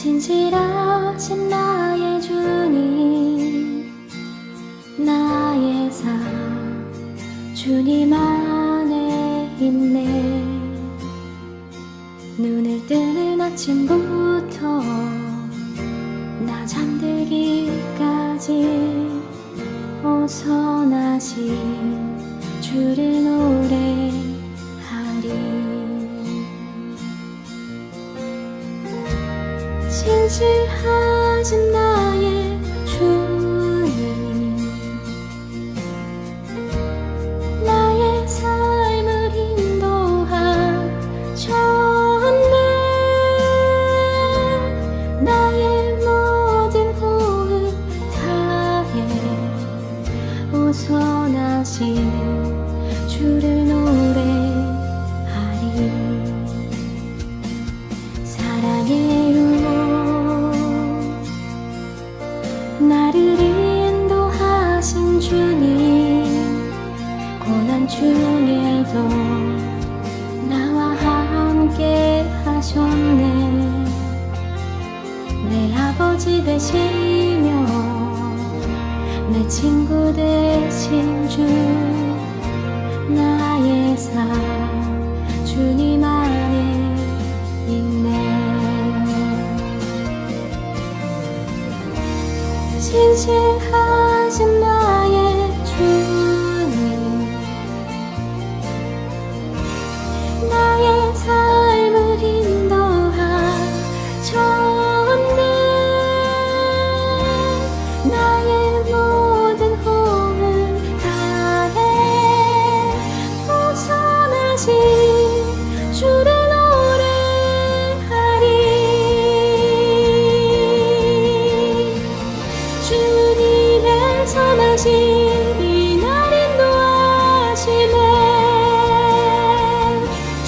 진실하신 나의 주님, 나의 삶 주님 안에 있네. 눈을 뜨는 아침부터 나 잠들기까지 오선하신 주를 노래하리. 진실하신 나의 주님, 나의 삶을 인도하셨네. 나의 모든 호흡 다해 오선하신 주를 노래하리. 사랑해요 나를 인도하신 주님, 고난 중에도 나와 함께 하셨네. 내 아버지 되시며 내 친구 되신 주, 나의 삶 주님 안에 있네. 진실하신 나의 주님, 나의 삶을 인도하셨네. 나의 모든 호흡 다해 오선하신 주를 주님의 선하심이 날 인도하시네.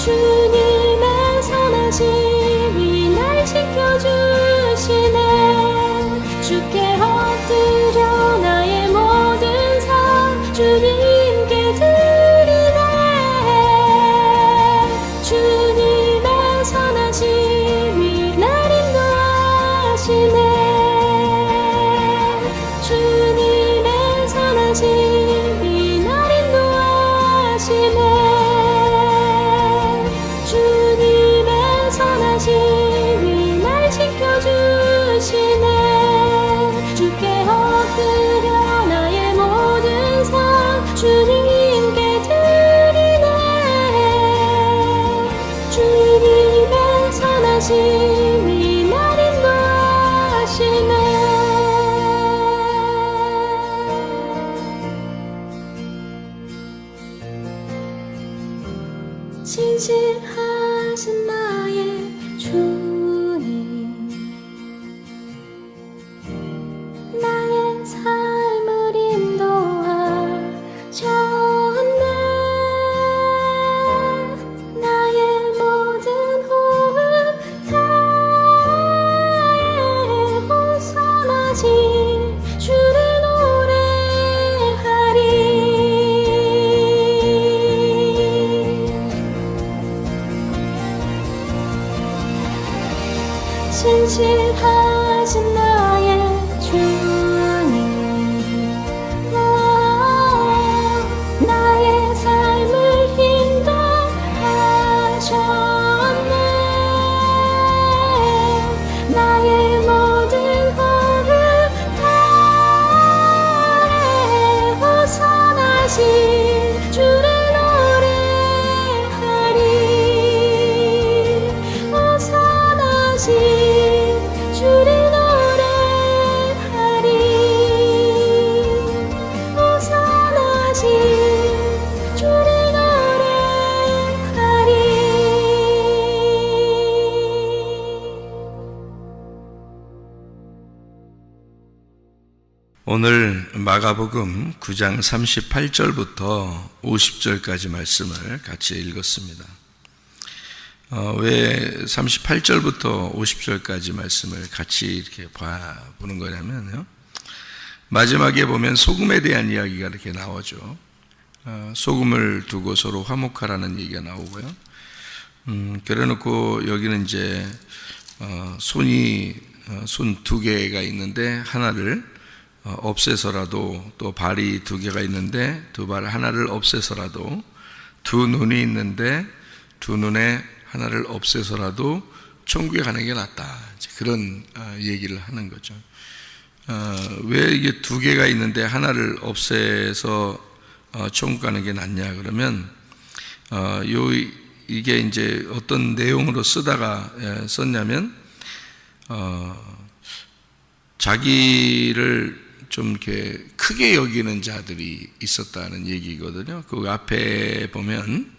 주님의 선하심이 날 지켜주시네. 주께 엎드려 나의 모든 삶 주님께 드리네. 주님의 선하심이 날 인도하시네. 주님의 선하심이 날 인도하시네. 주님의 선하심이 날 지켜주시네. 주께 엎드려 나의 모든 삶 주님께 드리네. 주님의 선하심이 날 인도하시네. 진실하신 나의 주님, 나의 삶을 인도하셨네. 나의 모든 호흡 다해 오선하신 주를 진실하신 나의 주님, 나의 삶을 인도하셨네. 나의 모든 호흡 다해 오선하신 주를 노래하리. 오선하신 주를 노래하리. 오선하신 주를 노래하리. 오늘 마가복음 9장 38절부터 50절까지 말씀을 같이 읽었습니다. 왜 38절부터 50절까지 말씀을 같이 이렇게 보는 거냐면요, 마지막에 보면 소금에 대한 이야기가 이렇게 나오죠. 소금을 두고 서로 화목하라는 얘기가 나오고요. 그래놓고 여기는 이제 손 두 개가 있는데 하나를 없애서라도, 또 발이 두 개가 있는데 두 발 하나를 없애서라도, 두 눈이 있는데 두 눈에 하나를 없애서라도 천국에 가는 게 낫다. 그런 얘기를 하는 거죠. 왜 이게 두 개가 있는데 하나를 없애서 천국 가는 게 낫냐 그러면, 이게 이제 어떤 내용으로 쓰다가 썼냐면, 자기를 좀 이렇게 크게 여기는 자들이 있었다는 얘기거든요. 그 앞에 보면,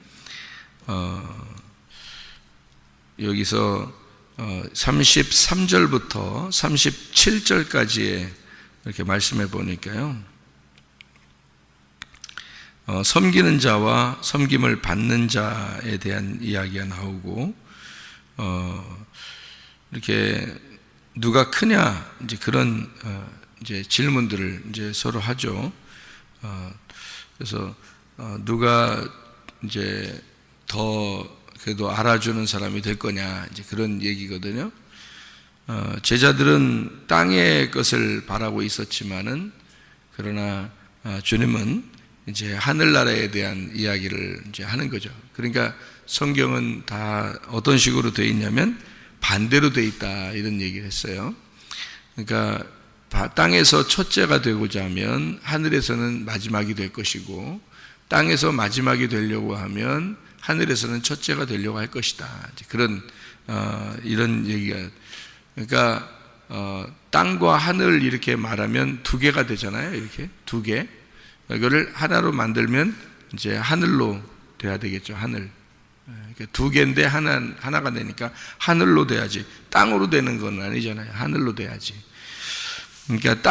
여기서 33절부터 37절까지의 이렇게 말씀해 보니까요, 섬기는 자와 섬김을 받는 자에 대한 이야기가 나오고, 이렇게 누가 크냐, 이제 그런 이제 질문들을 이제 서로 하죠. 그래서 누가 이제 더 그래도 알아주는 사람이 될 거냐, 이제 그런 얘기거든요. 제자들은 땅의 것을 바라고 있었지만은, 그러나 주님은 이제 하늘나라에 대한 이야기를 이제 하는 거죠. 그러니까 성경은 다 어떤 식으로 되어 있냐면 반대로 되어 있다, 이런 얘기를 했어요. 그러니까 땅에서 첫째가 되고자 하면 하늘에서는 마지막이 될 것이고, 땅에서 마지막이 되려고 하면 하늘에서는 첫째가 되려고 할 것이다. 그런 이런 얘기가. 그러니까 땅과 하늘 이렇게 말하면 두 개가 되잖아요. 이렇게 두 개. 이거를 하나로 만들면 이제 하늘로 돼야 되겠죠. 하늘. 두 개인데 하나가 되니까 하늘로 돼야지. 땅으로 되는 건 아니잖아요. 하늘로 돼야지. 그러니까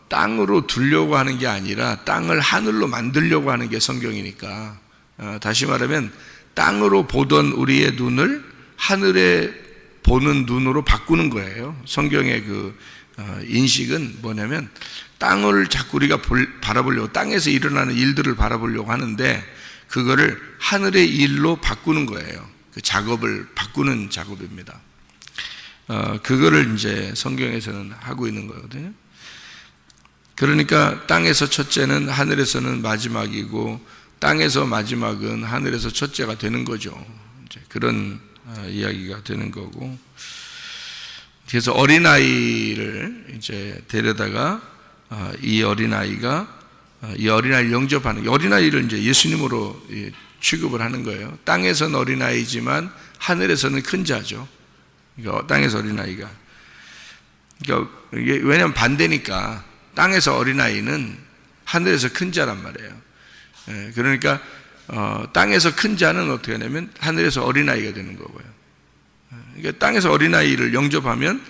땅으로 두려고 하는 게 아니라 땅을 하늘로 만들려고 하는 게 성경이니까, 다시 말하면 땅으로 보던 우리의 눈을 하늘에 보는 눈으로 바꾸는 거예요. 성경의 그 인식은 뭐냐면, 땅을 자꾸 우리가 바라보려고, 땅에서 일어나는 일들을 바라보려고 하는데, 그거를 하늘의 일로 바꾸는 거예요. 그 작업을 바꾸는 작업입니다. 그거를 이제 성경에서는 하고 있는 거거든요. 그러니까 땅에서 첫째는 하늘에서는 마지막이고, 땅에서 마지막은 하늘에서 첫째가 되는 거죠. 이제 그런 이야기가 되는 거고. 그래서 어린아이를 이제 데려다가 이 어린아이를 영접하는, 어린아이를 이제 예수님으로 취급을 하는 거예요. 땅에서는 어린아이지만 하늘에서는 큰 자죠. 그러니까 땅에서 어린아이가. 그러니까 이게 왜냐하면 반대니까, 땅에서 어린아이는 하늘에서 큰 자란 말이에요. 그러니까 땅에서 큰 자는 어떻게 하냐면 하늘에서 어린아이가 되는 거고요. 그러니까 땅에서 어린아이를 영접하면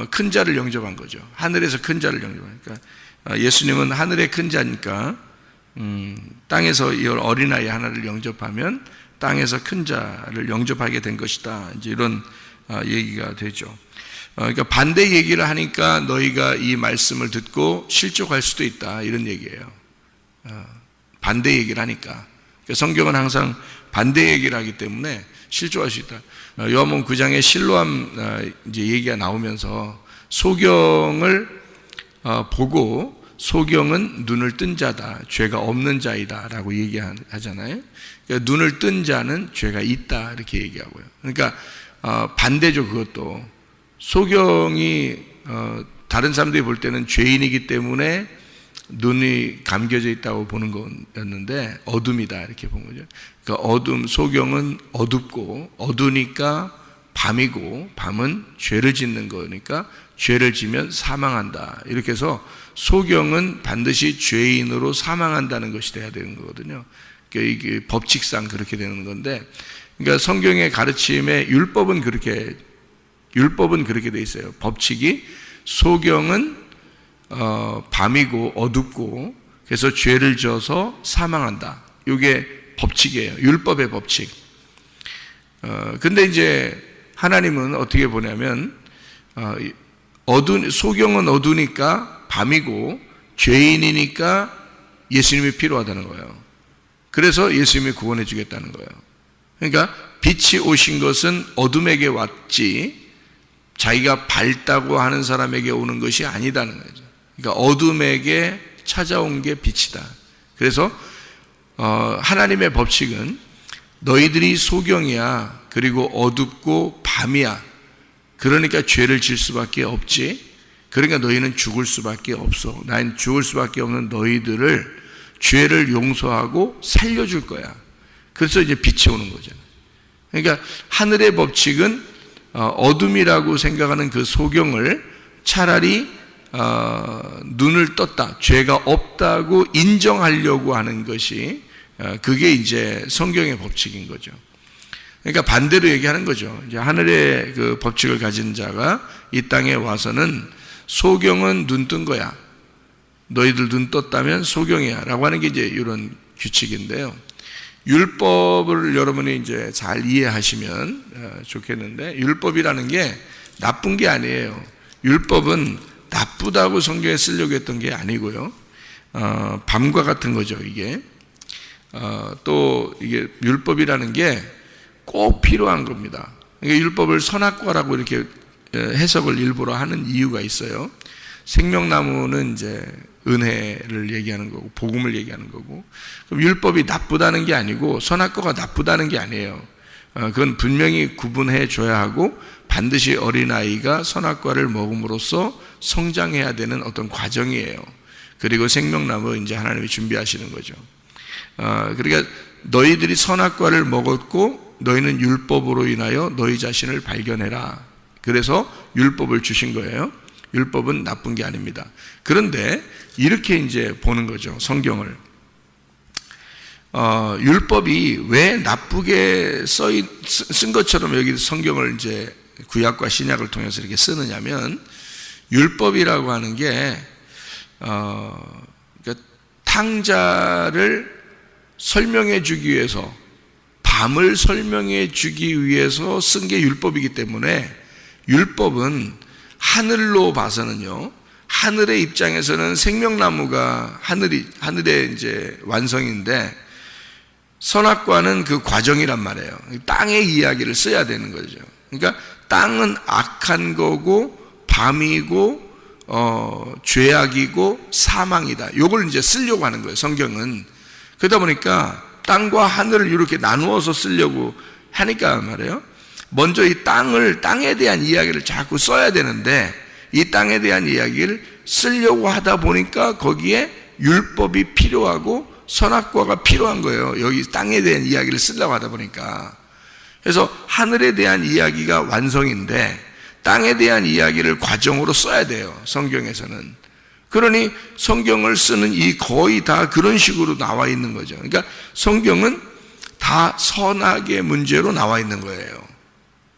큰 자를 영접한 거죠. 하늘에서 큰 자를 영접하니까, 예수님은 하늘의 큰 자니까 땅에서 이 어린아이 하나를 영접하면 땅에서 큰 자를 영접하게 된 것이다. 이제 이런 얘기가 되죠. 그러니까 반대 얘기를 하니까 너희가 이 말씀을 듣고 실족할 수도 있다, 이런 얘기예요. 반대 얘기를 하니까. 그러니까 성경은 항상 반대 얘기를 하기 때문에 실족할 수 있다. 요한복음 9장에 실로암 이제 얘기가 나오면서 소경을 보고, 소경은 눈을 뜬 자다, 죄가 없는 자이다라고 얘기하잖아요. 그러니까 눈을 뜬 자는 죄가 있다, 이렇게 얘기하고요. 그러니까 반대죠. 그것도 소경이 다른 사람들이 볼 때는 죄인이기 때문에 눈이 감겨져 있다고 보는 거였는데 어둠이다, 이렇게 본 거죠. 그러니까 소경은 어둡고, 어두니까 밤이고, 밤은 죄를 짓는 거니까 죄를 지면 사망한다, 이렇게 해서 소경은 반드시 죄인으로 사망한다는 것이 돼야 되는 거거든요. 그러니까 이게 법칙상 그렇게 되는 건데, 그러니까 성경의 가르침에 율법은 그렇게 돼 있어요. 법칙이 소경은 밤이고 어둡고, 그래서 죄를 지어서 사망한다. 이게 법칙이에요. 율법의 법칙. 근데 이제 하나님은 어떻게 보냐면, 소경은 어두니까 밤이고 죄인이니까 예수님이 필요하다는 거예요. 그래서 예수님이 구원해 주겠다는 거예요. 그러니까 빛이 오신 것은 어둠에게 왔지 자기가 밝다고 하는 사람에게 오는 것이 아니다는 거죠. 그러니까 어둠에게 찾아온 게 빛이다. 그래서 하나님의 법칙은 너희들이 소경이야. 그리고 어둡고 밤이야. 그러니까 죄를 질 수밖에 없지. 그러니까 너희는 죽을 수밖에 없어. 난 죽을 수밖에 없는 너희들을 죄를 용서하고 살려줄 거야. 그래서 이제 빛이 오는 거잖아요. 그러니까 하늘의 법칙은 어둠이라고 생각하는 그 소경을 차라리 눈을 떴다, 죄가 없다고 인정하려고 하는 것이 그게 이제 성경의 법칙인 거죠. 그러니까 반대로 얘기하는 거죠. 이제 하늘의 그 법칙을 가진 자가 이 땅에 와서는 소경은 눈 뜬 거야. 너희들 눈 떴다면 소경이야. 라고 하는 게 이제 이런 규칙인데요. 율법을 여러분이 이제 잘 이해하시면 좋겠는데, 율법이라는 게 나쁜 게 아니에요. 율법은 나쁘다고 성경에 쓰려고 했던 게 아니고요. 밤과 같은 거죠, 이게. 또 이게 율법이라는 게 꼭 필요한 겁니다. 그러니까 율법을 선악과라고 이렇게 해석을 일부러 하는 이유가 있어요. 생명나무는 이제 은혜를 얘기하는 거고 복음을 얘기하는 거고, 그럼 율법이 나쁘다는 게 아니고 선악과가 나쁘다는 게 아니에요. 그건 분명히 구분해 줘야 하고 반드시 어린아이가 선악과를 먹음으로써 성장해야 되는 어떤 과정이에요. 그리고 생명나무 이제 하나님이 준비하시는 거죠. 그러니까 너희들이 선악과를 먹었고 너희는 율법으로 인하여 너희 자신을 발견해라. 그래서 율법을 주신 거예요. 율법은 나쁜 게 아닙니다. 그런데 이렇게 이제 보는 거죠, 성경을. 율법이 왜 나쁘게 쓴 것처럼 여기 성경을 이제 구약과 신약을 통해서 이렇게 쓰느냐면, 율법이라고 하는 게 그러니까 탕자를 설명해 주기 위해서, 밤을 설명해 주기 위해서 쓴 게 율법이기 때문에, 율법은 하늘로 봐서는요, 하늘의 입장에서는 생명나무가 하늘의 이제 완성인데, 선악과는 그 과정이란 말이에요. 땅의 이야기를 써야 되는 거죠. 그러니까 땅은 악한 거고 밤이고 죄악이고 사망이다. 요걸 이제 쓰려고 하는 거예요, 성경은. 그러다 보니까 땅과 하늘을 이렇게 나누어서 쓰려고 하니까 말이에요. 먼저 이 땅에 대한 이야기를 자꾸 써야 되는데, 이 땅에 대한 이야기를 쓰려고 하다 보니까 거기에 율법이 필요하고 선악과가 필요한 거예요. 여기 땅에 대한 이야기를 쓰려고 하다 보니까. 그래서 하늘에 대한 이야기가 완성인데 땅에 대한 이야기를 과정으로 써야 돼요, 성경에서는. 그러니 성경을 쓰는 이 거의 다 그런 식으로 나와 있는 거죠. 그러니까 성경은 다 선악의 문제로 나와 있는 거예요,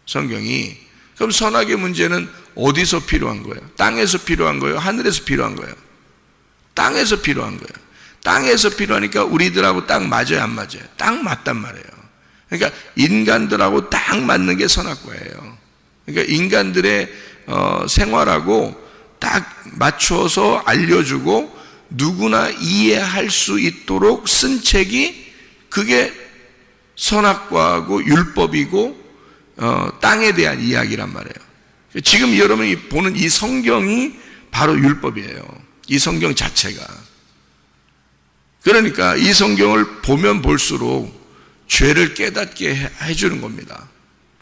성경이. 그럼 선악의 문제는 어디서 필요한 거예요? 땅에서 필요한 거예요? 하늘에서 필요한 거예요? 땅에서 필요한 거예요. 땅에서 필요하니까 우리들하고 딱 맞아요, 안 맞아요? 딱 맞단 말이에요. 그러니까 인간들하고 딱 맞는 게 선악과예요. 그러니까 인간들의 생활하고 딱 맞춰서 알려주고 누구나 이해할 수 있도록 쓴 책이, 그게 선악과하고 율법이고 땅에 대한 이야기란 말이에요. 지금 여러분이 보는 이 성경이 바로 율법이에요, 이 성경 자체가. 그러니까 이 성경을 보면 볼수록 죄를 깨닫게 해주는 겁니다.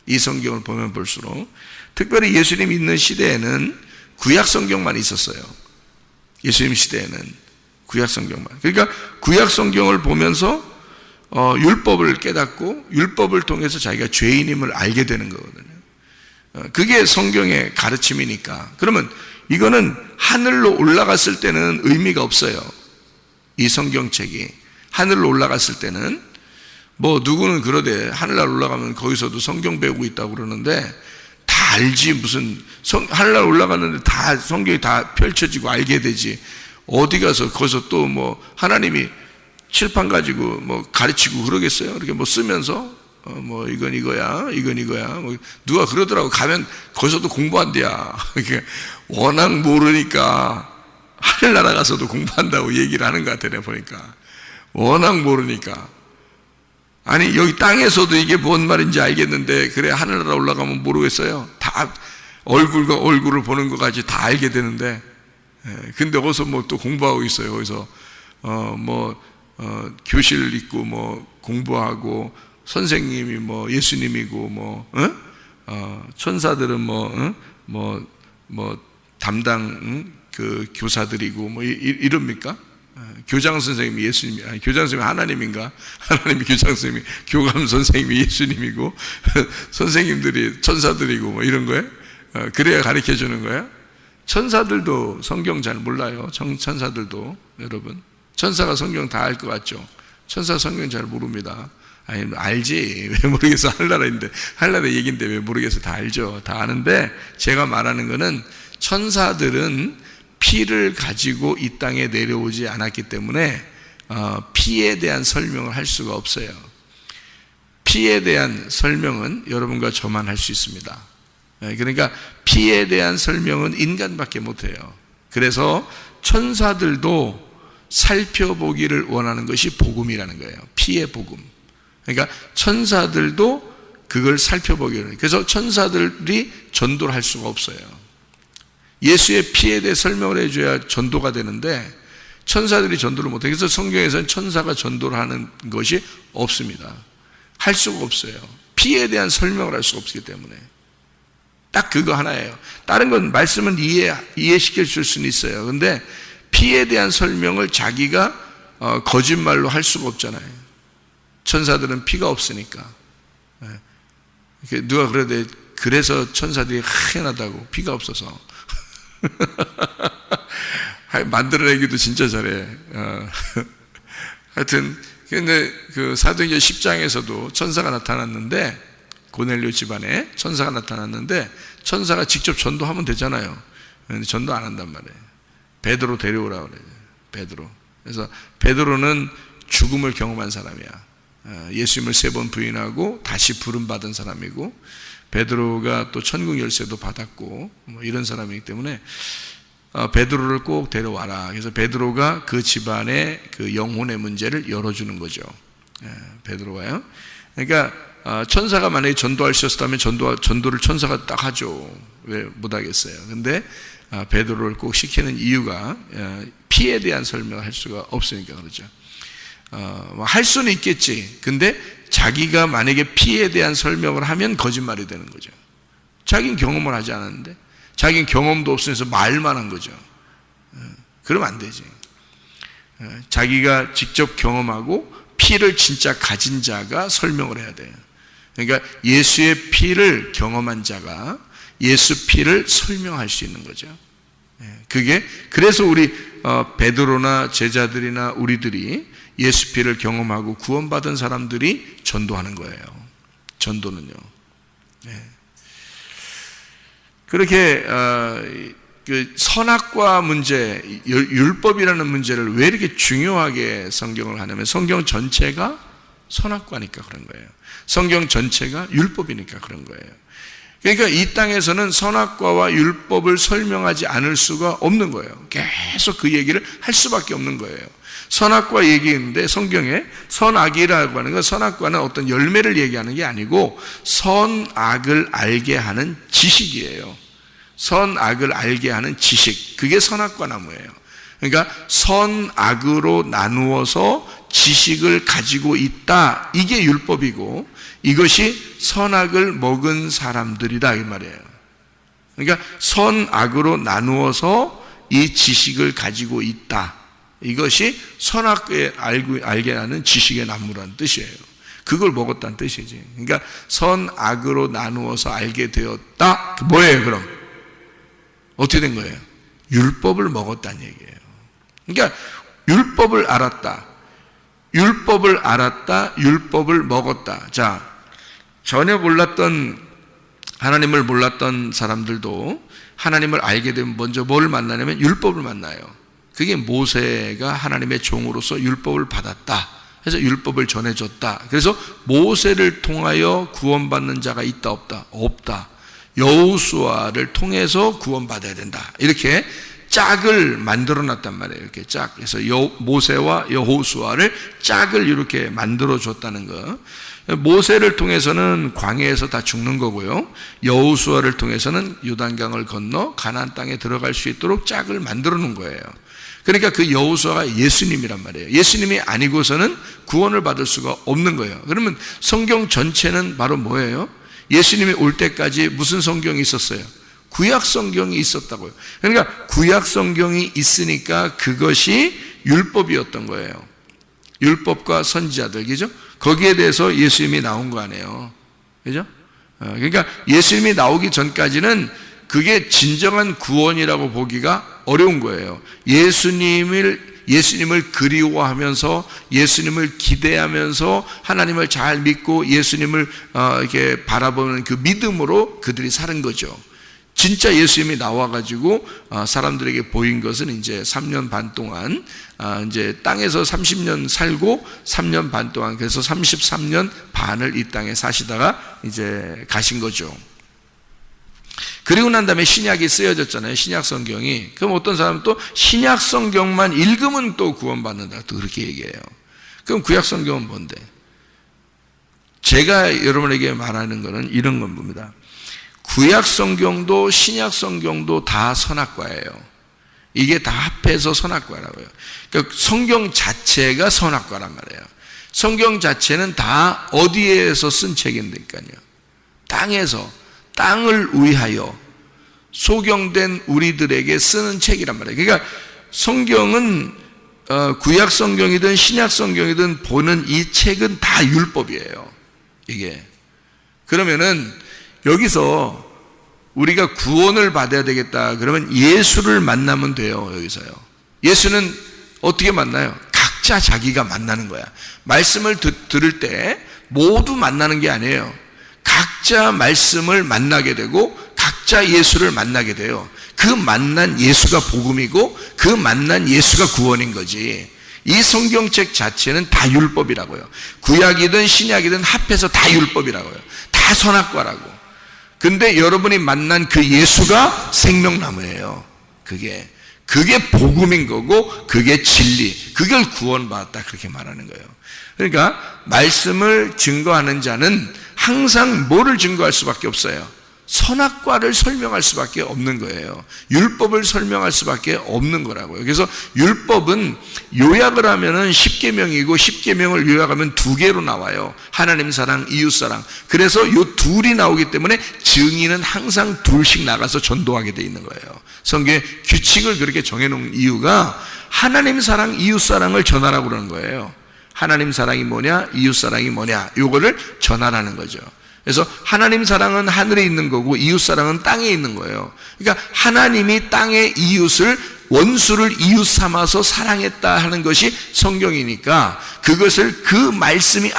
이 성경을 보면 볼수록. 특별히 예수님 있는 시대에는 구약 성경만 있었어요. 예수님 시대에는 구약 성경만. 그러니까 구약 성경을 보면서 율법을 깨닫고 율법을 통해서 자기가 죄인임을 알게 되는 거거든요. 그게 성경의 가르침이니까. 그러면 이거는 하늘로 올라갔을 때는 의미가 없어요. 이 성경책이 하늘로 올라갔을 때는, 뭐 누구는 그러대, 하늘날 올라가면 거기서도 성경 배우고 있다고 그러는데, 다 알지. 무슨 하늘날 올라갔는데 다 성경이 다 펼쳐지고 알게 되지. 어디 가서 거기서 또 뭐 하나님이 칠판 가지고 뭐 가르치고 그러겠어요? 이렇게 뭐 쓰면서 뭐 이건 이거야, 이건 이거야. 뭐 누가 그러더라고. 가면 거기서도 공부한대야. 워낙 모르니까 하늘나라 가서도 공부한다고 얘기를 하는 것 같아, 내가 보니까. 워낙 모르니까. 아니 여기 땅에서도 이게 뭔 말인지 알겠는데 그래 하늘나라 올라가면 모르겠어요. 다 얼굴과 얼굴을 보는 것까지 다 알게 되는데 근데 어디서 뭐 또 공부하고 있어요. 거기서 교실 있고 뭐 공부하고 선생님이 뭐 예수님이고 뭐 천사들은 뭐 담당 그 교사들이고 뭐 이럽니까? 교장 선생님이 예수님이 아니 교장 선생님이 하나님인가? 하나님이 교장 선생님이 교감 선생님이 예수님이고 선생님들이 천사들이고 뭐 이런 거예요? 그래야 가르쳐 주는 거예요? 천사들도 성경 잘 몰라요. 천사들도 여러분 천사가 성경 다 알 것 같죠? 천사 성경 잘 모릅니다. 아니 알지 왜 모르겠어 하늘나라인데 하늘나라 얘기인데 왜 모르겠어 다 알죠. 다 아는데 제가 말하는 거는 천사들은 피를 가지고 이 땅에 내려오지 않았기 때문에 피에 대한 설명을 할 수가 없어요. 피에 대한 설명은 여러분과 저만 할 수 있습니다. 그러니까 피에 대한 설명은 인간밖에 못해요. 그래서 천사들도 살펴보기를 원하는 것이 복음이라는 거예요. 피의 복음. 그러니까 천사들도 그걸 살펴보기를 원해요. 그래서 천사들이 전도를 할 수가 없어요. 예수의 피에 대해 설명을 해줘야 전도가 되는데 천사들이 전도를 못해요. 그래서 성경에서는 천사가 전도를 하는 것이 없습니다. 할 수가 없어요. 피에 대한 설명을 할 수가 없기 때문에 딱 그거 하나예요. 다른 건 말씀은 이해시켜 줄 수는 있어요. 근데 피에 대한 설명을 자기가 거짓말로 할 수가 없잖아요. 천사들은 피가 없으니까. 누가 그러대 그래서 천사들이 희한하다고 피가 없어서 만들어내기도 진짜 잘해. 하여튼 근데 그 사도행전 10장에서도 천사가 나타났는데 고넬료 집안에 천사가 나타났는데 천사가 직접 전도하면 되잖아요. 근데 전도 안 한단 말이에요. 베드로 데려오라고 그래요. 베드로. 그래서 베드로는 죽음을 경험한 사람이야. 예수님을 3번 부인하고 다시 부름받은 사람이고 베드로가 또 천국 열쇠도 받았고 뭐 이런 사람이기 때문에 베드로를 꼭 데려와라. 그래서 베드로가 그 집안의 그 영혼의 문제를 열어주는 거죠. 베드로가요. 그러니까 천사가 만약에 전도할 수 있었다면 전도를 천사가 딱 하죠. 왜 못하겠어요. 근데 베드로를 꼭 시키는 이유가 피에 대한 설명을 할 수가 없으니까 그러죠. 할 수는 있겠지. 근데 자기가 만약에 피에 대한 설명을 하면 거짓말이 되는 거죠. 자기는 경험을 하지 않았는데 자기는 경험도 없으면서 말만 한 거죠. 그러면 안 되지. 자기가 직접 경험하고 피를 진짜 가진 자가 설명을 해야 돼요. 그러니까 예수의 피를 경험한 자가 예수 피를 설명할 수 있는 거죠. 그게 그래서 우리 베드로나 제자들이나 우리들이 예수 피를 경험하고 구원받은 사람들이 전도하는 거예요. 전도는요. 그렇게 그 선악과 문제, 율법이라는 문제를 왜 이렇게 중요하게 성경을 하냐면 성경 전체가 선악과니까 그런 거예요. 성경 전체가 율법이니까 그런 거예요. 그러니까 이 땅에서는 선악과와 율법을 설명하지 않을 수가 없는 거예요. 계속 그 얘기를 할 수밖에 없는 거예요. 선악과 얘기인데 성경에 선악이라고 하는 건 선악과는 어떤 열매를 얘기하는 게 아니고 선악을 알게 하는 지식이에요. 선악을 알게 하는 지식, 그게 선악과 나무예요. 그러니까 선악으로 나누어서 지식을 가지고 있다, 이게 율법이고 이것이 선악을 먹은 사람들이다 이 말이에요. 그러니까 선악으로 나누어서 이 지식을 가지고 있다, 이것이 선악을 알게 하는 지식의 나무라는 뜻이에요. 그걸 먹었다는 뜻이지. 그러니까 선악으로 나누어서 알게 되었다, 뭐예요 그럼? 어떻게 된 거예요? 율법을 먹었다는 얘기예요. 그러니까 율법을 알았다, 율법을 알았다, 율법을 먹었다. 자, 전혀 몰랐던, 하나님을 몰랐던 사람들도 하나님을 알게 되면 먼저 뭘 만나냐면 율법을 만나요. 그게 모세가 하나님의 종으로서 율법을 받았다, 그래서 율법을 전해줬다. 그래서 모세를 통하여 구원받는 자가 있다 없다? 없다. 여호수아를 통해서 구원받아야 된다, 이렇게 짝을 만들어 놨단 말이에요. 이렇게 짝. 그래서 모세와 여호수아를 짝을 이렇게 만들어 줬다는 거. 모세를 통해서는 광야에서 다 죽는 거고요. 여호수아를 통해서는 요단강을 건너 가나안 땅에 들어갈 수 있도록 짝을 만들어 놓은 거예요. 그러니까 그 여호수아가 예수님이란 말이에요. 예수님이 아니고서는 구원을 받을 수가 없는 거예요. 그러면 성경 전체는 바로 뭐예요? 예수님이 올 때까지 무슨 성경이 있었어요? 구약 성경이 있었다고요. 그러니까 구약 성경이 있으니까 그것이 율법이었던 거예요. 율법과 선지자들, 그죠? 거기에 대해서 예수님이 나온 거 아니에요. 그죠? 그러니까 예수님이 나오기 전까지는 그게 진정한 구원이라고 보기가 어려운 거예요. 예수님을 그리워하면서 예수님을 기대하면서 하나님을 잘 믿고 예수님을 이렇게 바라보는 그 믿음으로 그들이 사는 거죠. 진짜 예수님이 나와가지고 사람들에게 보인 것은 이제 3년 반 동안 이제 땅에서 30년 살고 3년 반 동안, 그래서 33년 반을 이 땅에 사시다가 이제 가신 거죠. 그리고 난 다음에 신약이 쓰여졌잖아요. 신약 성경이. 그럼 어떤 사람은 또 신약 성경만 읽으면 또 구원받는다, 또 그렇게 얘기해요. 그럼 구약 성경은 뭔데? 제가 여러분에게 말하는 것은 이런 겁니다. 구약 성경도 신약 성경도 다 선악과예요. 이게 다 합해서 선악과라고요. 그러니까 성경 자체가 선악과란 말이에요. 성경 자체는 다 어디에서 쓴 책인데까요? 땅에서, 땅을 위하여 소경된 우리들에게 쓰는 책이란 말이에요. 그러니까 성경은 구약 성경이든 신약 성경이든 보는 이 책은 다 율법이에요. 이게. 그러면은 여기서 우리가 구원을 받아야 되겠다 그러면 예수를 만나면 돼요. 여기서요. 예수는 어떻게 만나요? 각자 자기가 만나는 거야. 말씀을 들을 때 모두 만나는 게 아니에요. 각자 말씀을 만나게 되고 각자 예수를 만나게 돼요. 그 만난 예수가 복음이고 그 만난 예수가 구원인 거지. 이 성경책 자체는 다 율법이라고요. 구약이든 신약이든 합해서 다 율법이라고요. 다 선악과라고. 근데 여러분이 만난 그 예수가 생명나무예요. 그게 복음인 거고 그게 진리, 그걸 구원받았다 그렇게 말하는 거예요. 그러니까 말씀을 증거하는 자는 항상 뭐를 증거할 수밖에 없어요? 선악과를 설명할 수밖에 없는 거예요. 율법을 설명할 수밖에 없는 거라고요. 그래서 율법은 요약을 하면은 10계명이고 10계명을 요약하면 2개로 나와요. 하나님 사랑, 이웃 사랑. 그래서 요 둘이 나오기 때문에 증인은 항상 둘씩 나가서 전도하게 돼 있는 거예요. 성경에 규칙을 그렇게 정해놓은 이유가 하나님 사랑, 이웃 사랑을 전하라고 그러는 거예요. 하나님 사랑이 뭐냐, 이웃 사랑이 뭐냐, 요거를 전하라는 거죠. 그래서 하나님 사랑은 하늘에 있는 거고 이웃 사랑은 땅에 있는 거예요. 그러니까 하나님이 땅의 이웃을, 원수를 이웃 삼아서 사랑했다 하는 것이 성경이니까 그것을 그 말씀이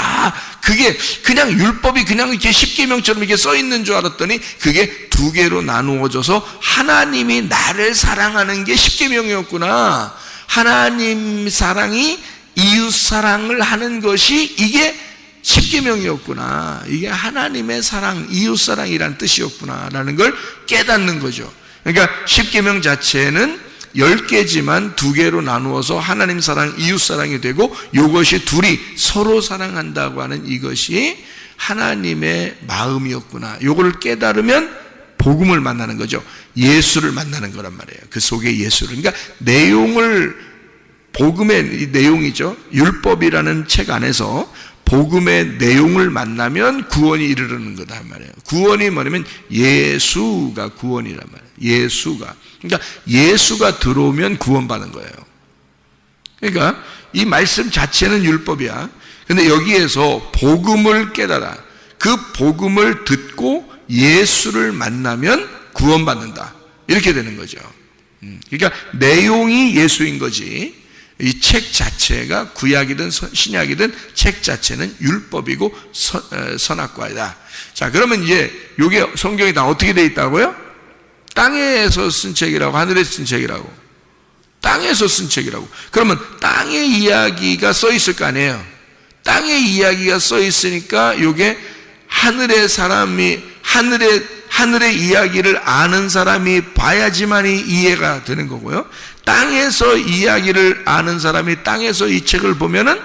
그게 그냥 율법이 그냥 이렇게 10계명처럼 이렇게 써 있는 줄 알았더니 그게 2개로 나누어져서 하나님이 나를 사랑하는 게 10계명이었구나. 하나님 사랑이 이웃 사랑을 하는 것이 이게 10계명이었구나. 이게 하나님의 사랑, 이웃 사랑이란 뜻이었구나라는 걸 깨닫는 거죠. 그러니까 10계명 자체는 10개지만 2개로 나누어서 하나님 사랑, 이웃 사랑이 되고 이것이 둘이 서로 사랑한다고 하는 이것이 하나님의 마음이었구나. 이걸 깨달으면 복음을 만나는 거죠. 예수를 만나는 거란 말이에요. 그 속에 예수를. 그러니까 내용을, 복음의 내용이죠. 율법이라는 책 안에서 복음의 내용을 만나면 구원이 이르르는 거다 말이에요. 구원이 뭐냐면 예수가 구원이란 말이에요. 예수가. 그러니까 예수가 들어오면 구원받는 거예요. 그러니까 이 말씀 자체는 율법이야. 근데 여기에서 복음을 깨달아. 그 복음을 듣고 예수를 만나면 구원받는다. 이렇게 되는 거죠. 그러니까 내용이 예수인 거지. 이 책 자체가 구약이든 신약이든 책 자체는 율법이고 선악과이다. 자, 그러면 이제 이게 성경이 다 어떻게 되어 있다고요? 땅에서 쓴 책이라고, 하늘에서 쓴 책이라고. 땅에서 쓴 책이라고. 그러면 땅의 이야기가 써 있을 거 아니에요. 땅의 이야기가 써 있으니까 이게 하늘의 사람이 하늘의 이야기를 아는 사람이 봐야지만이 이해가 되는 거고요. 땅에서 이야기를 아는 사람이 땅에서 이 책을 보면은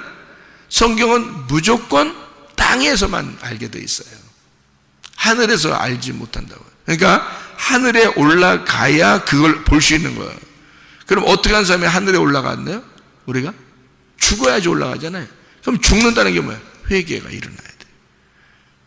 성경은 무조건 땅에서만 알게 돼 있어요. 하늘에서 알지 못한다고요. 그러니까 하늘에 올라가야 그걸 볼 수 있는 거예요. 그럼 어떻게 한 사람이 하늘에 올라갔나요? 우리가 죽어야지 올라가잖아요. 그럼 죽는다는 게 뭐예요? 회개가 일어나야 돼요.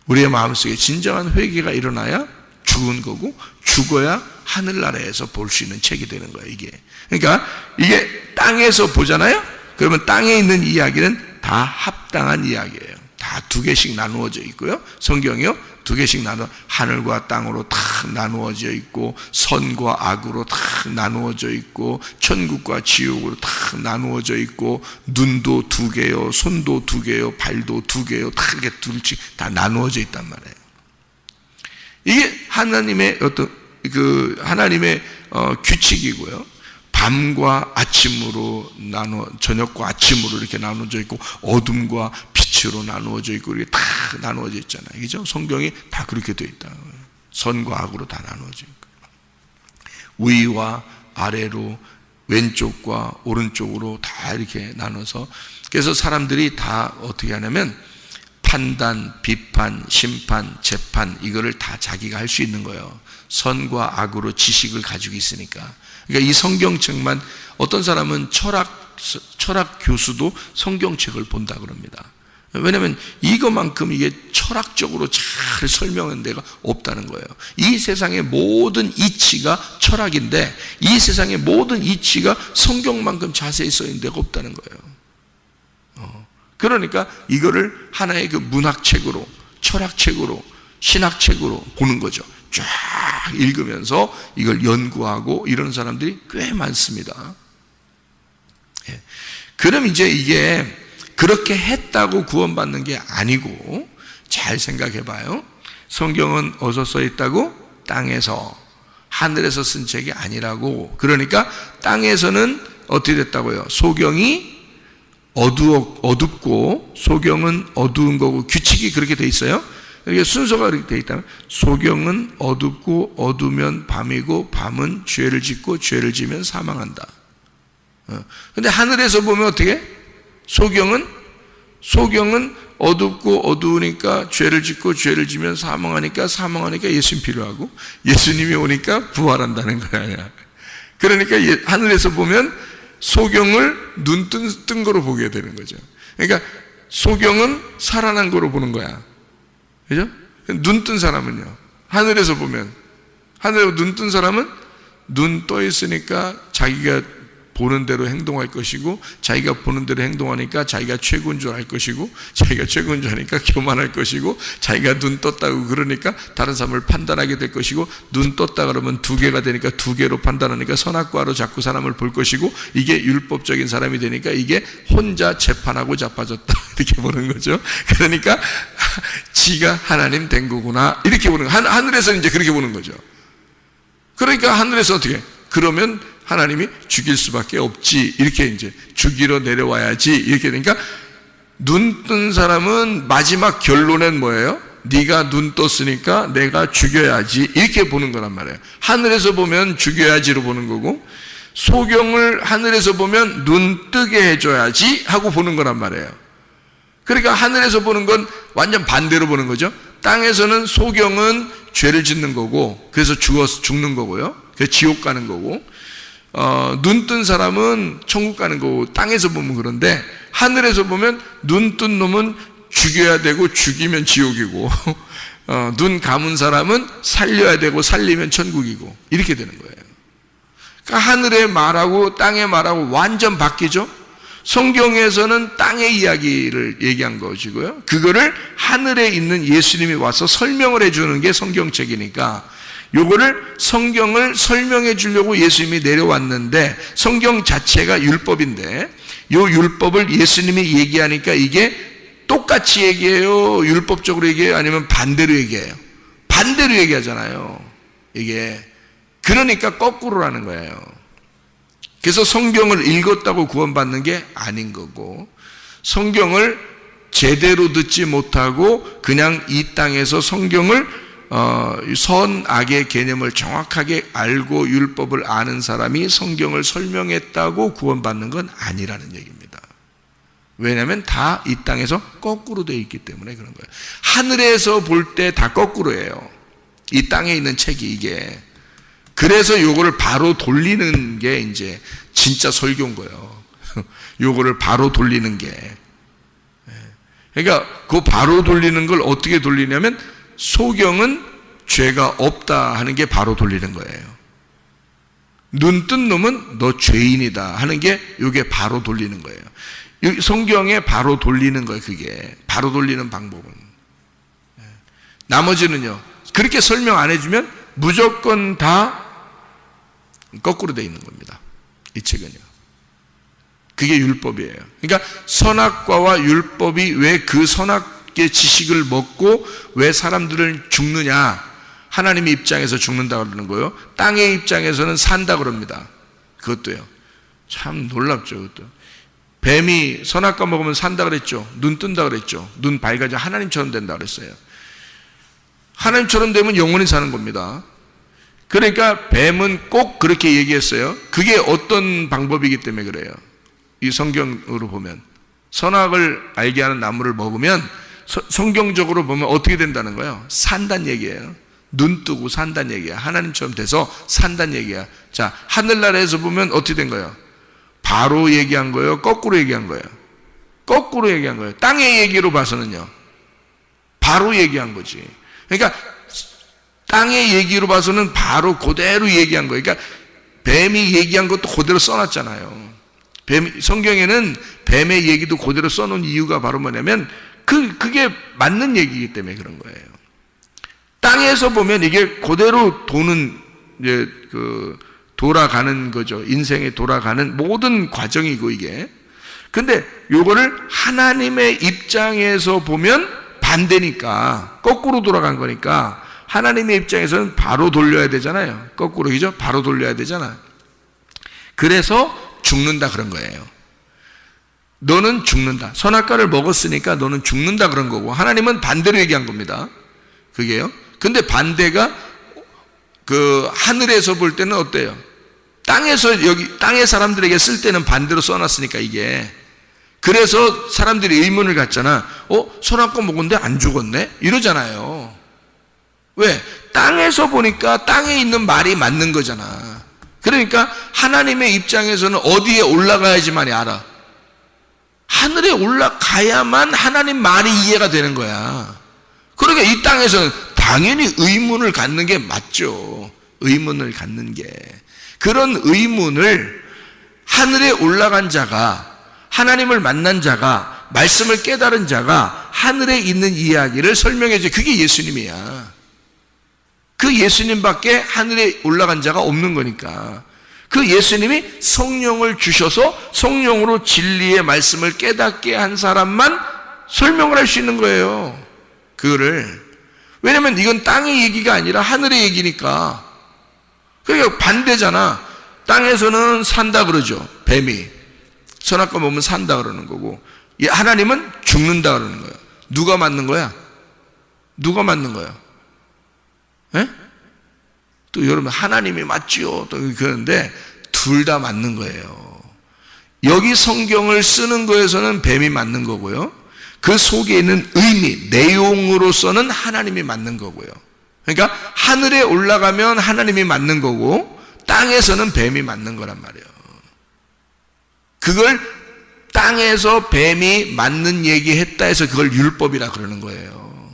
우리의 마음속에 진정한 회개가 일어나야 죽은 거고, 죽어야 하늘나라에서 볼 수 있는 책이 되는 거예요, 이게. 그러니까 이게 땅에서 보잖아요? 그러면 땅에 있는 이야기는 다 합당한 이야기예요. 다 두 개씩 나누어져 있고요. 성경이요, 두 개씩 하늘과 땅으로 다 나누어져 있고, 선과 악으로 다 나누어져 있고, 천국과 지옥으로 다 나누어져 있고, 눈도 두 개요, 손도 두 개요, 발도 두 개요, 다 이렇게 둘씩 다 나누어져 있단 말이에요. 이게 하나님의 하나님의 규칙이고요. 밤과 아침으로 저녁과 아침으로 이렇게 나누어져 있고, 어둠과 빛으로 나누어져 있고, 이렇게 다 나누어져 있잖아요. 그죠? 성경이 다 그렇게 되어 있다. 선과 악으로 다 나누어져 있고, 위와 아래로, 왼쪽과 오른쪽으로 다 이렇게 나눠서, 그래서 사람들이 다 어떻게 하냐면 판단, 비판, 심판, 재판, 이거를 다 자기가 할 수 있는 거예요. 선과 악으로 지식을 가지고 있으니까. 그러니까 이 성경책만, 어떤 사람은 철학 교수도 성경책을 본다 그럽니다. 왜냐하면 이거만큼 이게 철학적으로 잘 설명한 데가 없다는 거예요. 이 세상의 모든 이치가 철학인데, 이 세상의 모든 이치가 성경만큼 자세히 써 있는 데가 없다는 거예요. 그러니까 이거를 하나의 그 문학책으로, 철학책으로, 신학책으로 보는 거죠. 쫙 읽으면서 이걸 연구하고 이런 사람들이 꽤 많습니다. 예. 그럼 이제 이게 그렇게 했다고 구원받는 게 아니고, 잘 생각해 봐요. 성경은 어디서 써 있다고? 땅에서, 하늘에서 쓴 책이 아니라고. 그러니까 땅에서는 어떻게 됐다고요? 소경이 어둡고 소경은 어두운 거고, 규칙이 그렇게 돼 있어요. 이게 순서가 그렇게 돼 있다면, 소경은 어둡고 어두면 밤이고, 밤은 죄를 짓고 죄를 지면 사망한다. 근데 하늘에서 보면 어떻게? 소경은 어둡고 어두우니까 죄를 짓고 죄를 지면 사망하니까 예수님 필요하고, 예수님이 오니까 부활한다는 거야. 그러니까 하늘에서 보면 소경을 눈 뜬 거로 보게 되는 거죠. 그러니까 소경은 살아난 거로 보는 거야. 그죠? 눈 뜬 사람은요, 하늘에서 보면, 하늘에서 눈 뜬 사람은 눈 떠 있으니까 자기가 보는 대로 행동할 것이고, 자기가 보는 대로 행동하니까 자기가 최고인 줄 알 것이고, 자기가 최고인 줄 아니까 교만할 것이고, 자기가 눈 떴다고 그러니까 다른 사람을 판단하게 될 것이고, 눈 떴다 그러면 두 개가 되니까 두 개로 판단하니까 선악과로 자꾸 사람을 볼 것이고, 이게 율법적인 사람이 되니까 이게 혼자 재판하고 자빠졌다 이렇게 보는 거죠. 그러니까 지가 하나님 된 거구나 이렇게 보는 거예요. 하늘에서 이제 그렇게 보는 거죠. 그러니까 하늘에서 어떻게? 그러면 하나님이 죽일 수밖에 없지, 이렇게 이제 죽이러 내려와야지 이렇게 되니까, 눈 뜬 사람은 마지막 결론은 뭐예요? 네가 눈 떴으니까 내가 죽여야지 이렇게 보는 거란 말이에요. 하늘에서 보면 죽여야지로 보는 거고, 소경을 하늘에서 보면 눈 뜨게 해줘야지 하고 보는 거란 말이에요. 그러니까 하늘에서 보는 건 완전 반대로 보는 거죠. 땅에서는 소경은 죄를 짓는 거고, 그래서 죽는 거고요. 그래서 지옥 가는 거고, 눈 뜬 사람은 천국 가는 거고, 땅에서 보면. 그런데 하늘에서 보면 눈 뜬 놈은 죽여야 되고, 죽이면 지옥이고, 눈 감은 사람은 살려야 되고, 살리면 천국이고, 이렇게 되는 거예요. 그러니까 하늘의 말하고 땅의 말하고 완전 바뀌죠. 성경에서는 땅의 이야기를 얘기한 것이고요, 그거를 하늘에 있는 예수님이 와서 설명을 해주는 게 성경책이니까, 요거를 성경을 설명해 주려고 예수님이 내려왔는데, 성경 자체가 율법인데, 요 율법을 예수님이 얘기하니까 이게 똑같이 얘기해요? 율법적으로 얘기해요? 아니면 반대로 얘기해요? 반대로 얘기하잖아요, 이게. 그러니까 거꾸로라는 거예요. 그래서 성경을 읽었다고 구원받는 게 아닌 거고, 성경을 제대로 듣지 못하고 그냥 이 땅에서 성경을 선악의 개념을 정확하게 알고 율법을 아는 사람이 성경을 설명했다고 구원받는 건 아니라는 얘기입니다. 왜냐하면 다 이 땅에서 거꾸로 되어 있기 때문에 그런 거예요. 하늘에서 볼 때 다 거꾸로예요. 이 땅에 있는 책이 이게. 그래서 요거를 바로 돌리는 게 이제 진짜 설교인 거예요. 요거를 바로 돌리는 게. 그러니까 그 바로 돌리는 걸 어떻게 돌리냐면 소경은 죄가 없다 하는 게 바로 돌리는 거예요. 눈 뜬 놈은 너 죄인이다 하는 게 요게 바로 돌리는 거예요. 성경에 바로 돌리는 거예요. 그게 바로 돌리는 방법은. 나머지는요 그렇게 설명 안 해주면 무조건 다 거꾸로 되어 있는 겁니다. 이 책은요. 그게 율법이에요. 그러니까 선악과와 율법이 왜 그 선악의 지식을 먹고 왜 사람들은 죽느냐. 하나님의 입장에서 죽는다 그러는 거예요. 땅의 입장에서는 산다 그럽니다. 그것도요. 참 놀랍죠. 그것도. 뱀이 선악과 먹으면 산다 그랬죠. 눈 뜬다 그랬죠. 눈 밝아져 하나님처럼 된다 그랬어요. 하나님처럼 되면 영원히 사는 겁니다. 그러니까 뱀은 꼭 그렇게 얘기했어요. 그게 어떤 방법이기 때문에 그래요. 이 성경으로 보면 선악을 알게 하는 나무를 먹으면 성경적으로 보면 어떻게 된다는 거예요? 산다는 얘기예요. 눈 뜨고 산다는 얘기야. 하나님처럼 돼서 산다는 얘기야. 자, 하늘나라에서 보면 어떻게 된 거예요? 바로 얘기한 거예요? 거꾸로 얘기한 거예요? 거꾸로 얘기한 거예요. 땅의 얘기로 봐서는요 바로 얘기한 거지. 그러니까 땅의 얘기로 봐서는 바로 그대로 얘기한 거예요. 그러니까 뱀이 얘기한 것도 그대로 써놨잖아요. 성경에는 뱀의 얘기도 그대로 써놓은 이유가 바로 뭐냐면 그게 맞는 얘기이기 때문에 그런 거예요. 땅에서 보면 이게 그대로 도는 이제 돌아가는 거죠. 인생에 돌아가는 모든 과정이고 이게. 근데 요거를 하나님의 입장에서 보면 반대니까 거꾸로 돌아간 거니까 하나님의 입장에서는 바로 돌려야 되잖아요. 거꾸로 그죠? 바로 돌려야 되잖아. 그래서 죽는다 그런 거예요. 너는 죽는다. 선악과를 먹었으니까 너는 죽는다 그런 거고 하나님은 반대로 얘기한 겁니다. 그게요. 근데 반대가 하늘에서 볼 때는 어때요? 땅에서 여기 땅의 사람들에게 쓸 때는 반대로 써놨으니까 이게. 그래서 사람들이 의문을 갖잖아. 선악과 먹었는데 안 죽었네? 이러잖아요. 왜? 땅에서 보니까 땅에 있는 말이 맞는 거잖아. 그러니까 하나님의 입장에서는 어디에 올라가야지만이 알아. 하늘에 올라가야만 하나님 말이 이해가 되는 거야. 그러니까 이 땅에서는 당연히 의문을 갖는 게 맞죠. 의문을 갖는 게. 그런 의문을 하늘에 올라간 자가, 하나님을 만난 자가, 말씀을 깨달은 자가 하늘에 있는 이야기를 설명해 줘. 그게 예수님이야. 그 예수님밖에 하늘에 올라간 자가 없는 거니까. 그 예수님이 성령을 주셔서 성령으로 진리의 말씀을 깨닫게 한 사람만 설명을 할 수 있는 거예요. 그거를. 왜냐면 이건 땅의 얘기가 아니라 하늘의 얘기니까. 그러니까 반대잖아. 땅에서는 산다 그러죠. 뱀이. 선악과 먹으면 산다 그러는 거고. 하나님은 죽는다 그러는 거예요. 누가 맞는 거야? 누가 맞는 거야? 예? 또 여러분 하나님이 맞지요. 또 그러는데 둘 다 맞는 거예요. 여기 성경을 쓰는 거에서는 뱀이 맞는 거고요. 그 속에 있는 의미, 내용으로서는 하나님이 맞는 거고요. 그러니까 하늘에 올라가면 하나님이 맞는 거고 땅에서는 뱀이 맞는 거란 말이에요. 그걸 땅에서 뱀이 맞는 얘기했다 해서 그걸 율법이라 그러는 거예요.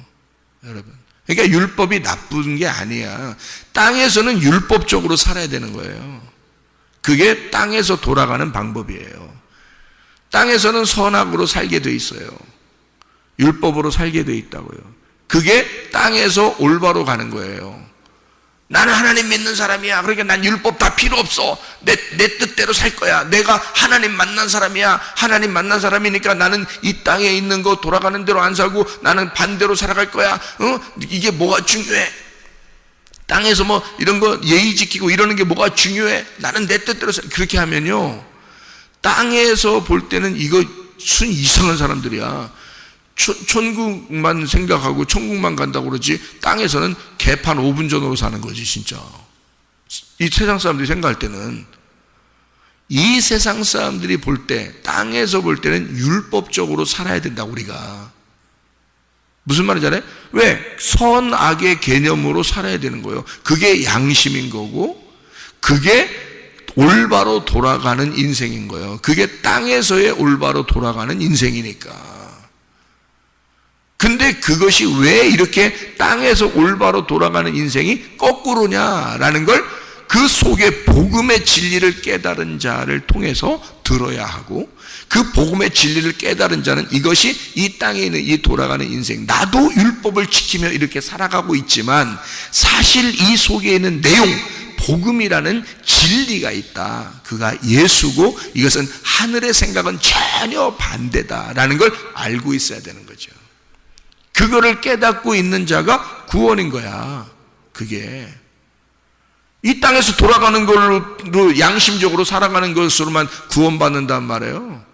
여러분. 그러니까 율법이 나쁜 게 아니야. 땅에서는 율법적으로 살아야 되는 거예요. 그게 땅에서 돌아가는 방법이에요. 땅에서는 선악으로 살게 돼 있어요. 율법으로 살게 돼 있다고요. 그게 땅에서 올바로 가는 거예요. 나는 하나님 믿는 사람이야. 그러니까 난 율법 다 필요 없어. 내 뜻대로 살 거야. 내가 하나님 만난 사람이야. 하나님 만난 사람이니까 나는 이 땅에 있는 거 돌아가는 대로 안 살고 나는 반대로 살아갈 거야. 이게 뭐가 중요해? 땅에서 뭐 이런 거 예의 지키고 이러는 게 뭐가 중요해? 나는 내 뜻대로 그렇게 하면요. 땅에서 볼 때는 이거 순 이상한 사람들이야. 천국만 생각하고 천국만 간다고 그러지 땅에서는 개판 5분 전으로 사는 거지 진짜. 이 세상 사람들이 생각할 때는, 이 세상 사람들이 볼 때, 땅에서 볼 때는 율법적으로 살아야 된다 우리가. 무슨 말인지 알아요? 왜? 선악의 개념으로 살아야 되는 거예요. 그게 양심인 거고, 그게 올바로 돌아가는 인생인 거예요. 그게 땅에서의 올바로 돌아가는 인생이니까. 근데 그것이 왜 이렇게 땅에서 올바로 돌아가는 인생이 거꾸로냐라는 걸 그 속에 복음의 진리를 깨달은 자를 통해서 들어야 하고, 그 복음의 진리를 깨달은 자는 이것이 이 땅에 있는 이 돌아가는 인생, 나도 율법을 지키며 이렇게 살아가고 있지만 사실 이 속에 있는 내용, 복음이라는 진리가 있다. 그가 예수고 이것은 하늘의 생각은 전혀 반대다라는 걸 알고 있어야 되는 거죠. 그거를 깨닫고 있는 자가 구원인 거야. 그게 이 땅에서 돌아가는 걸로 양심적으로 살아가는 것으로만 구원받는단 말이에요.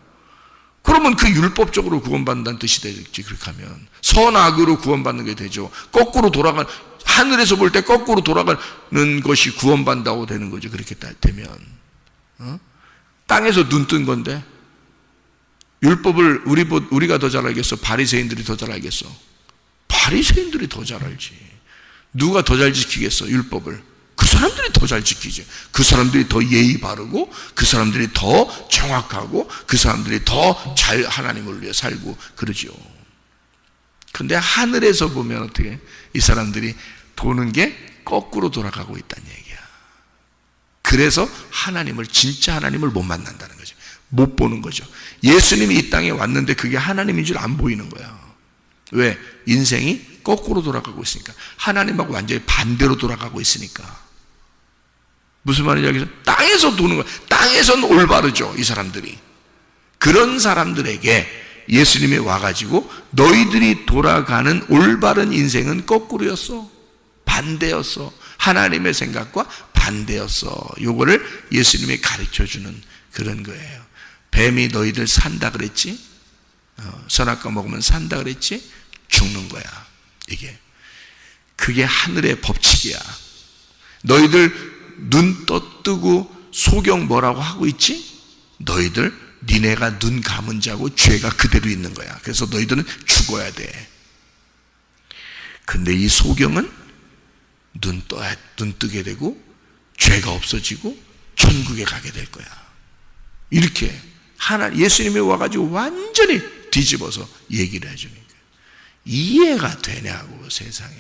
그러면 그 율법적으로 구원받는다는 뜻이 되겠지. 그렇게 하면 선악으로 구원받는 게 되죠. 거꾸로 돌아가는, 하늘에서 볼 때 거꾸로 돌아가는 것이 구원받는다고 되는 거죠. 그렇게 되면 땅에서 눈 뜬 건데 율법을 우리가 더 잘 알겠어? 바리새인들이 더 잘 알겠어? 바리새인들이 더 잘 알지. 누가 더 잘 지키겠어? 율법을. 그 사람들이 더 잘 지키지. 그 사람들이 더 예의 바르고, 그 사람들이 더 정확하고, 그 사람들이 더 잘 하나님을 위해 살고 그러죠. 근데 하늘에서 보면 어떻게? 이 사람들이 도는 게 거꾸로 돌아가고 있다는 얘기야. 그래서 하나님을, 진짜 하나님을 못 만난다는 거죠. 못 보는 거죠. 예수님이 이 땅에 왔는데 그게 하나님인 줄 안 보이는 거야. 왜? 인생이 거꾸로 돌아가고 있으니까. 하나님하고 완전히 반대로 돌아가고 있으니까. 무슨 말인지 알겠어요? 땅에서 도는 거야. 땅에서는 올바르죠, 이 사람들이. 그런 사람들에게 예수님이 와가지고 너희들이 돌아가는 올바른 인생은 거꾸로였어. 반대였어. 하나님의 생각과 반대였어. 요거를 예수님이 가르쳐주는 그런 거예요. 뱀이 너희들 산다 그랬지? 선악과 먹으면 산다 그랬지? 죽는 거야. 이게. 그게 하늘의 법칙이야. 너희들 눈 떠뜨고 소경 뭐라고 하고 있지? 너희들 니네가 눈 감은 자고 죄가 그대로 있는 거야. 그래서 너희들은 죽어야 돼. 근데 이 소경은 눈 뜨게 되고 죄가 없어지고 천국에 가게 될 거야. 이렇게 예수님이 와가지고 완전히 뒤집어서 얘기를 해주는 거예요. 이해가 되냐고. 세상에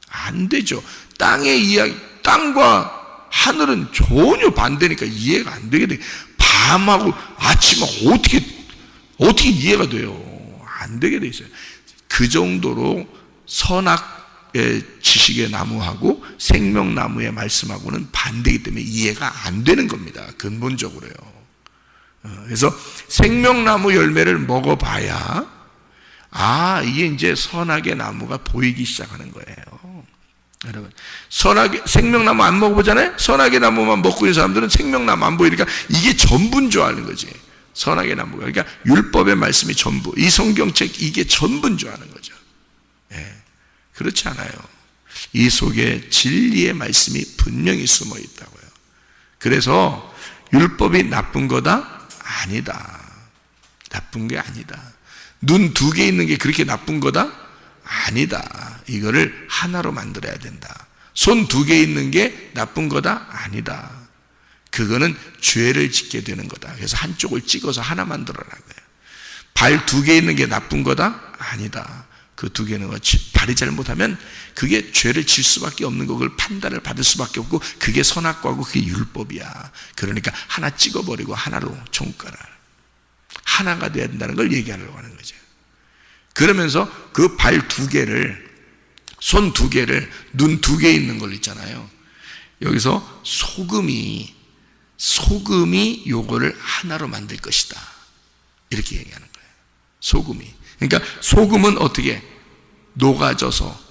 안 되죠. 땅의 이야기, 땅과 하늘은 전혀 반대니까 이해가 안 되게 돼. 밤하고 아침하고 어떻게 이해가 돼요? 안 되게 돼 있어요. 그 정도로 선악의 지식의 나무하고 생명나무의 말씀하고는 반대이기 때문에 이해가 안 되는 겁니다. 근본적으로요. 그래서 생명나무 열매를 먹어봐야 이게 이제 선악의 나무가 보이기 시작하는 거예요. 여러분, 생명나무 안 먹어보잖아요? 선악의 나무만 먹고 있는 사람들은 생명나무 안 보이니까 이게 전부인 줄 아는 거지. 선악의 나무가. 그러니까 율법의 말씀이 전부, 이 성경책 이게 전부인 줄 아는 거죠. 그렇지 않아요. 이 속에 진리의 말씀이 분명히 숨어 있다고요. 그래서 율법이 나쁜 거다? 아니다. 나쁜 게 아니다. 눈 2개 있는 게 그렇게 나쁜 거다? 아니다. 이거를 하나로 만들어야 된다. 손 2개 있는 게 나쁜 거다? 아니다. 그거는 죄를 짓게 되는 거다. 그래서 한쪽을 찍어서 하나 만들어라고요. 발 2개 있는 게 나쁜 거다? 아니다. 그 2개는 발이 잘못하면 그게 죄를 질 수밖에 없는 거, 그걸 판단을 받을 수밖에 없고, 그게 선악과고 그게 율법이야. 그러니까 하나 찍어버리고 하나로 천국 가라. 하나가 돼야 된다는 걸 얘기하려고 하는 거죠. 그러면서 그 발 2개를, 손 2개를, 눈 2개 있는 걸 있잖아요. 여기서 소금이 요거를 하나로 만들 것이다. 이렇게 얘기하는 거예요. 소금이. 그러니까 소금은 어떻게 녹아져서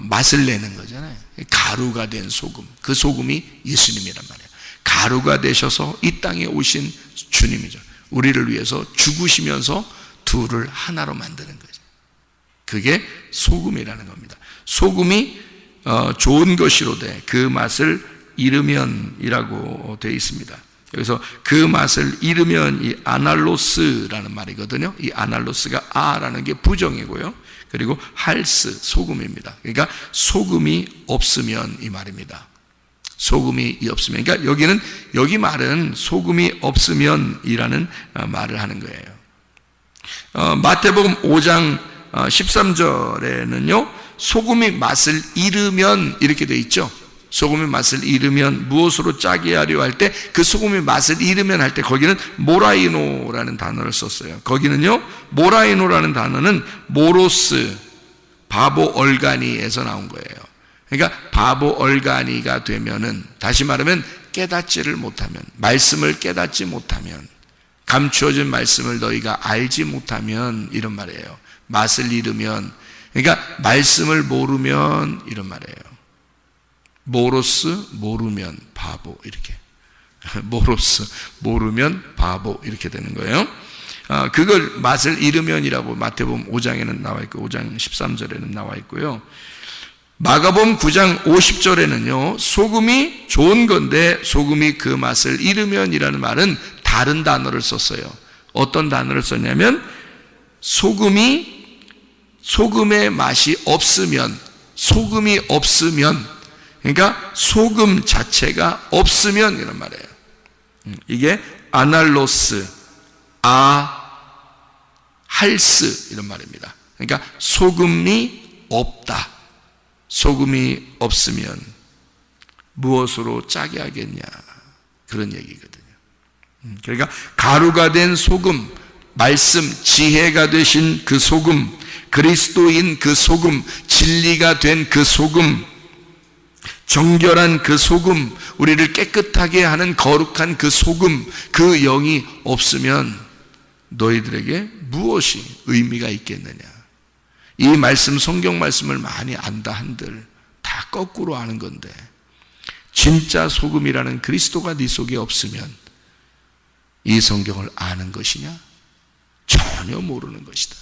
맛을 내는 거잖아요. 가루가 된 소금. 그 소금이 예수님이란 말이에요. 가루가 되셔서 이 땅에 오신 주님이죠. 우리를 위해서 죽으시면서 둘을 하나로 만드는 거죠. 그게 소금이라는 겁니다. 소금이 좋은 것이로되 그 맛을 잃으면이라고 되어 있습니다. 여기서 그 맛을 잃으면 이 아날로스라는 말이거든요. 이 아날로스가 아라는 게 부정이고요. 그리고 할스, 소금입니다. 그러니까 소금이 없으면 이 말입니다. 소금이 없으면. 그러니까 여기 말은 소금이 없으면이라는 말을 하는 거예요. 마태복음 5장 13절에는요, 소금이 맛을 잃으면 이렇게 돼 있죠. 소금이 맛을 잃으면 무엇으로 짜게 하려 할 때, 그 소금이 맛을 잃으면 할 때 거기는 모라이노라는 단어를 썼어요. 거기는요, 모라이노라는 단어는 모로스, 바보 얼가니에서 나온 거예요. 그러니까 바보 얼가니가 되면은, 다시 말하면 깨닫지를 못하면, 말씀을 깨닫지 못하면, 감추어진 말씀을 너희가 알지 못하면, 이런 말이에요. 맛을 잃으면, 그러니까 말씀을 모르면, 이런 말이에요. 모로스, 모르면 바보, 이렇게. 모로스, 모르면 바보, 이렇게 되는 거예요. 그걸 맛을 잃으면이라고 마태복음 5장에는 나와 있고 5장 13절에는 나와 있고요. 마가복음 9장 50절에는요, 소금이 좋은 건데 소금이 그 맛을 잃으면이라는 말은 다른 단어를 썼어요. 어떤 단어를 썼냐면, 소금의 맛이 없으면, 소금이 없으면, 그러니까 소금 자체가 없으면 이런 말이에요. 이게 아날로스, 할스 이런 말입니다. 그러니까 소금이 없다. 소금이 없으면 무엇으로 짜게 하겠냐, 그런 얘기거든요. 그러니까 가루가 된 소금, 말씀, 지혜가 되신 그 소금, 그리스도인 그 소금, 진리가 된 그 소금, 정결한 그 소금, 우리를 깨끗하게 하는 거룩한 그 소금, 그 영이 없으면 너희들에게 무엇이 의미가 있겠느냐. 이 말씀, 성경 말씀을 많이 안다 한들 다 거꾸로 아는 건데, 진짜 소금이라는 그리스도가 네 속에 없으면 이 성경을 아는 것이냐? 전혀 모르는 것이다.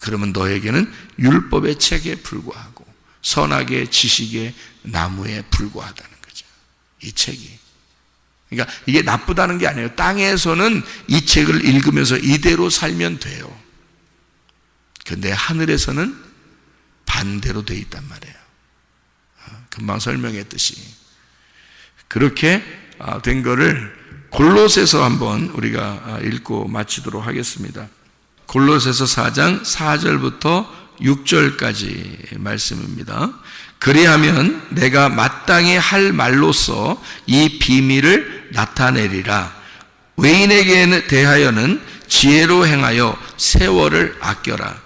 그러면 너에게는 율법의 책에 불과하고 선악의 지식의 나무에 불과하다는 거죠. 이 책이. 그러니까 이게 나쁘다는 게 아니에요. 땅에서는 이 책을 읽으면서 이대로 살면 돼요. 그런데 하늘에서는 반대로 돼 있단 말이에요. 금방 설명했듯이. 그렇게 된 거를 골로새서 한번 우리가 읽고 마치도록 하겠습니다. 골로새서 4장 4절부터 6절까지 말씀입니다. 그리하면 내가 마땅히 할 말로써 이 비밀을 나타내리라. 외인에게 대하여는 지혜로 행하여 세월을 아껴라.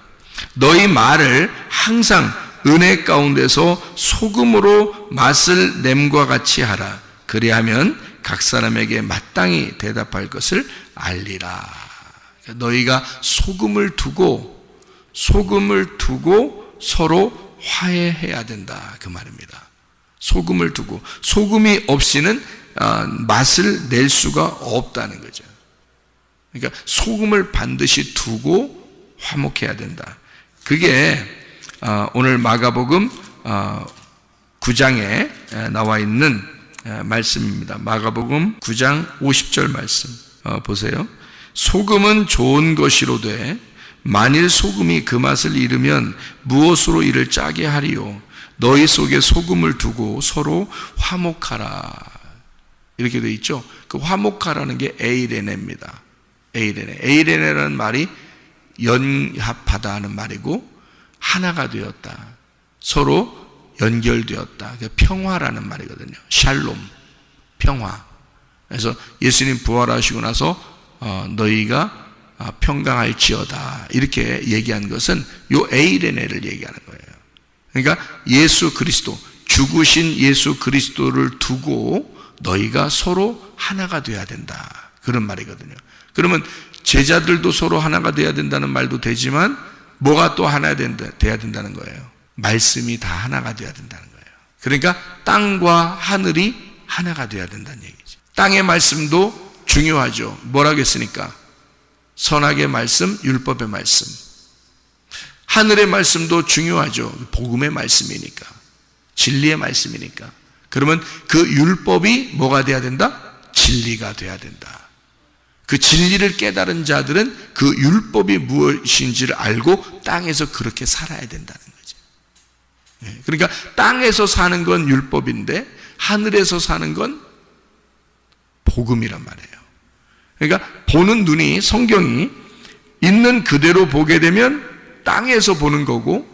너희 말을 항상 은혜 가운데서 소금으로 맛을 냄과 같이 하라. 그리하면 각 사람에게 마땅히 대답할 것을 알리라. 너희가 소금을 두고 서로 화해해야 된다, 그 말입니다. 소금을 두고, 소금이 없이는 맛을 낼 수가 없다는 거죠. 그러니까 소금을 반드시 두고 화목해야 된다. 그게 오늘 마가복음 9장에 나와 있는 말씀입니다. 마가복음 9장 50절 말씀 보세요. 소금은 좋은 것이로되 만일 소금이 그 맛을 잃으면 무엇으로 이를 짜게 하리요. 너희 속에 소금을 두고 서로 화목하라. 이렇게 되어 있죠. 그 화목하라는 게 에이레네입니다. 에이레네라는 말이 연합하다 하는 말이고, 하나가 되었다, 서로 연결되었다, 평화라는 말이거든요. 샬롬, 평화. 그래서 예수님 부활하시고 나서 너희가 평강할지어다, 이렇게 얘기한 것은 요 에이레네를 얘기하는 거예요. 그러니까 예수 그리스도, 죽으신 예수 그리스도를 두고 너희가 서로 하나가 돼야 된다, 그런 말이거든요. 그러면 제자들도 서로 하나가 돼야 된다는 말도 되지만, 뭐가 또 하나 돼야 된다는 거예요? 말씀이 다 하나가 돼야 된다는 거예요. 그러니까 땅과 하늘이 하나가 돼야 된다는 얘기죠. 땅의 말씀도 중요하죠. 뭐라고 했으니까? 선악의 말씀, 율법의 말씀. 하늘의 말씀도 중요하죠. 복음의 말씀이니까, 진리의 말씀이니까. 그러면 그 율법이 뭐가 돼야 된다? 진리가 돼야 된다. 그 진리를 깨달은 자들은 그 율법이 무엇인지를 알고 땅에서 그렇게 살아야 된다는 거죠. 그러니까 땅에서 사는 건 율법인데 하늘에서 사는 건 복음이란 말이에요. 그러니까 보는 눈이, 성경이 있는 그대로 보게 되면 땅에서 보는 거고,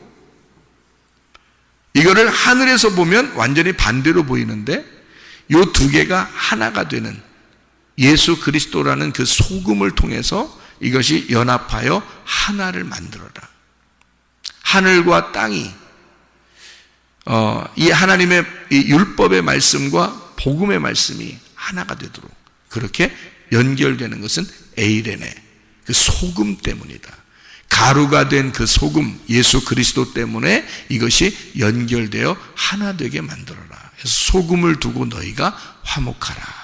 이거를 하늘에서 보면 완전히 반대로 보이는데, 이 두 개가 하나가 되는 예수 그리스도라는 그 소금을 통해서 이것이 연합하여 하나를 만들어라. 하늘과 땅이 이 하나님의 이 율법의 말씀과 복음의 말씀이 하나가 되도록 그렇게 연결되는 것은 에이레네, 그 소금 때문이다. 가루가 된 그 소금, 예수 그리스도 때문에 이것이 연결되어 하나 되게 만들어라. 그래서 소금을 두고 너희가 화목하라.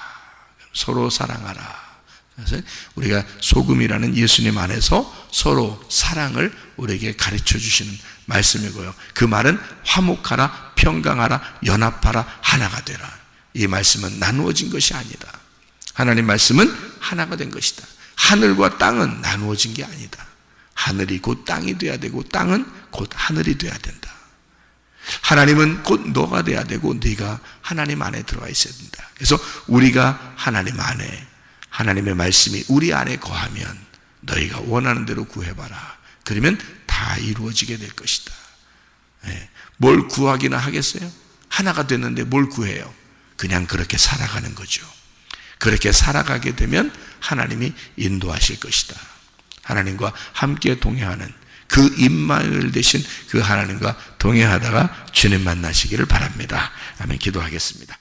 서로 사랑하라. 그래서 우리가 소금이라는 예수님 안에서 서로 사랑을 우리에게 가르쳐 주시는 말씀이고요. 그 말은 화목하라, 평강하라, 연합하라, 하나가 되라. 이 말씀은 나누어진 것이 아니다. 하나님 말씀은 하나가 된 것이다. 하늘과 땅은 나누어진 게 아니다. 하늘이 곧 땅이 돼야 되고 땅은 곧 하늘이 돼야 된다. 하나님은 곧 너가 돼야 되고 네가 하나님 안에 들어와 있어야 된다. 그래서 우리가 하나님 안에, 하나님의 말씀이 우리 안에 거하면 너희가 원하는 대로 구해봐라. 그러면 다 이루어지게 될 것이다. 뭘 구하기나 하겠어요? 하나가 됐는데 뭘 구해요? 그냥 그렇게 살아가는 거죠. 그렇게 살아가게 되면 하나님이 인도하실 것이다. 하나님과 함께 동행하는 그 임마누엘 되신 그 하나님과 동행하다가 주님 만나시기를 바랍니다. 아멘. 기도하겠습니다.